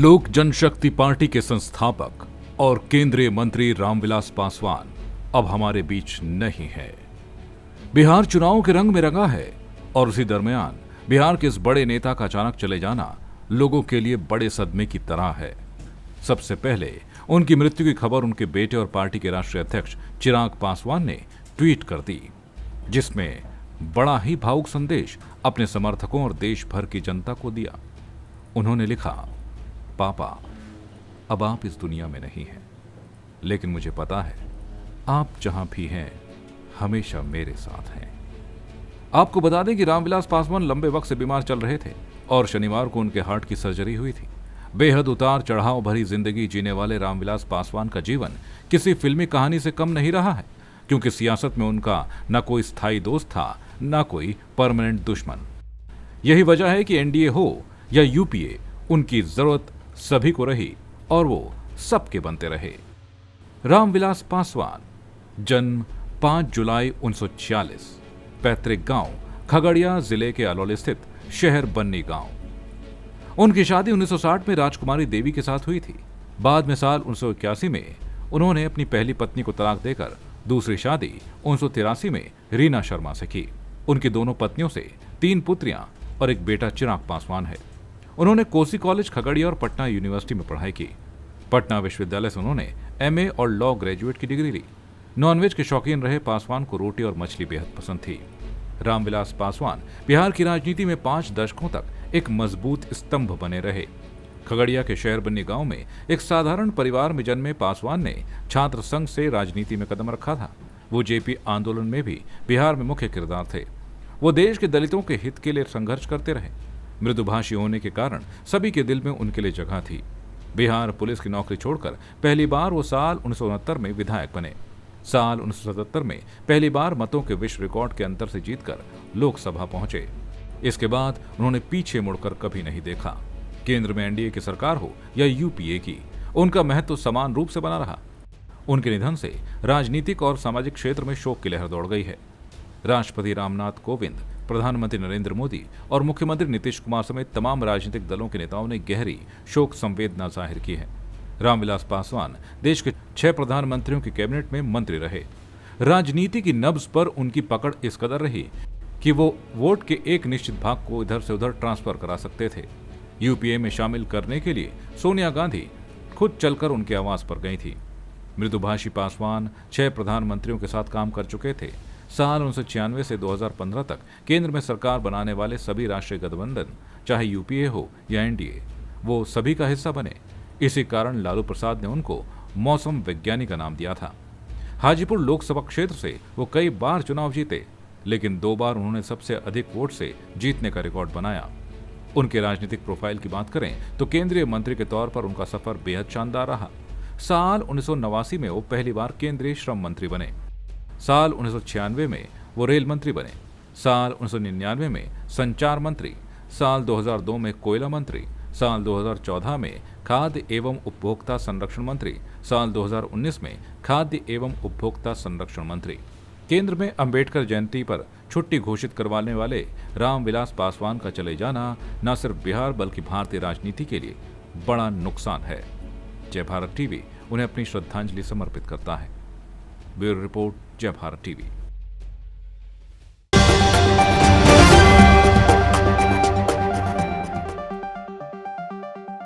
लोक जनशक्ति पार्टी के संस्थापक और केंद्रीय मंत्री रामविलास पासवान अब हमारे बीच नहीं है। बिहार चुनावों के रंग में रंगा है और उसी दरमियान बिहार के इस बड़े नेता का अचानक चले जाना लोगों के लिए बड़े सदमे की तरह है। सबसे पहले उनकी मृत्यु की खबर उनके बेटे और पार्टी के राष्ट्रीय अध्यक्ष चिराग पासवान ने ट्वीट कर दी, जिसमें बड़ा ही भावुक संदेश अपने समर्थकों और देश भर की जनता को दिया। उन्होंने लिखा, पापा, अब आप इस दुनिया में नहीं हैं, लेकिन मुझे पता है आप जहां भी हैं हमेशा मेरे साथ हैं। आपको बता दें कि रामविलास पासवान लंबे वक्त से बीमार चल रहे थे और शनिवार को उनके हार्ट की सर्जरी हुई थी। बेहद उतार चढ़ाव भरी जिंदगी जीने वाले रामविलास पासवान का जीवन किसी फिल्मी कहानी से कम नहीं रहा है, क्योंकि सियासत में उनका न कोई स्थायी दोस्त था न कोई परमानेंट दुश्मन। यही वजह है कि एनडीए हो या यूपीए, उनकी जरूरत सभी को रही और वो सबके बनते रहे। रामविलास पासवान, जन्म 5 जुलाई 1946, पैतृक गांव खगड़िया जिले के अलौली स्थित शहर बन्नी गांव। उनकी शादी 1960 में राजकुमारी देवी के साथ हुई थी। बाद में साल 1981 में उन्होंने अपनी पहली पत्नी को तलाक देकर दूसरी शादी 1983 में रीना शर्मा से की। उनकी दोनों पत्नियों से 3 पुत्रियां और एक बेटा चिराग पासवान है। उन्होंने कोसी कॉलेज खगड़िया और पटना यूनिवर्सिटी में पढ़ाई की। पटना विश्वविद्यालय से उन्होंने एमए और लॉ ग्रेजुएट की डिग्री ली। नॉनवेज के शौकीन रहे पासवान को रोटी और मछली बेहद पसंद थी। रामविलास पासवान बिहार की राजनीति में 5 दशकों तक एक मजबूत स्तंभ बने रहे। खगड़िया के शहर बन्नी गांव में एक साधारण परिवार में जन्मे पासवान ने छात्र संघ से राजनीति में कदम रखा था। वो जेपी आंदोलन में भी बिहार में मुख्य किरदार थे। वो देश के दलितों के हित के लिए संघर्ष करते रहे। मृदुभाषी होने के कारण सभी के दिल में उनके लिए जगह थी। बिहार पुलिस की नौकरी छोड़कर पहली बार वो साल 1969 में विधायक बने। साल 1977 में पहली बार मतों के विश्व रिकॉर्ड के अंतर से जीतकर लोकसभा पहुंचे। इसके बाद उन्होंने पीछे मुड़कर कभी नहीं देखा। केंद्र में एनडीए की सरकार हो या यूपीए की, उनका महत्व समान रूप से बना रहा। उनके निधन से राजनीतिक और सामाजिक क्षेत्र में शोक की लहर दौड़ गई है। राष्ट्रपति रामनाथ कोविंद, प्रधानमंत्री नरेंद्र मोदी और मुख्यमंत्री नीतीश कुमार समेत तमाम राजनीतिक दलों के नेताओं ने गहरी शोक संवेदना जाहिर की है। रामविलास पासवान देश के 6 प्रधानमंत्रियों की कैबिनेट में मंत्री रहे। राजनीति की नब्ज पर उनकी पकड़ इस कदर रही कि वो वोट के एक निश्चित भाग को इधर से उधर ट्रांसफर करा सकते थे। यूपीए में शामिल करने के लिए सोनिया गांधी खुद चलकर उनके आवास पर गई थी। मृदुभाषी पासवान 6 प्रधानमंत्रियों के साथ काम कर चुके थे। साल 1996 से 2015 तक केंद्र में सरकार बनाने वाले सभी राष्ट्रीय गठबंधन, चाहे यूपीए हो या एनडीए, वो सभी का हिस्सा बने। इसी कारण लालू प्रसाद ने उनको मौसम वैज्ञानिक का नाम दिया था। हाजीपुर लोकसभा क्षेत्र से वो कई बार चुनाव जीते, लेकिन 2 बार उन्होंने सबसे अधिक वोट से जीतने का रिकॉर्ड बनाया। उनके राजनीतिक प्रोफाइल की बात करें तो केंद्रीय मंत्री के तौर पर उनका सफर बेहद शानदार रहा। साल 1989 में वो पहली बार केंद्रीय श्रम मंत्री बने। साल 1996 में वो रेल मंत्री बने। साल 1999 में संचार मंत्री, साल 2002 में कोयला मंत्री, साल 2014 में खाद्य एवं उपभोक्ता संरक्षण मंत्री, साल 2019 में खाद्य एवं उपभोक्ता संरक्षण मंत्री। केंद्र में अंबेडकर जयंती पर छुट्टी घोषित करवाने वाले रामविलास पासवान का चले जाना न सिर्फ बिहार बल्कि भारतीय राजनीति के लिए बड़ा नुकसान है। जय भारत टीवी उन्हें अपनी श्रद्धांजलि समर्पित करता है। ब्यूरो रिपोर्ट, जय भारत टीवी।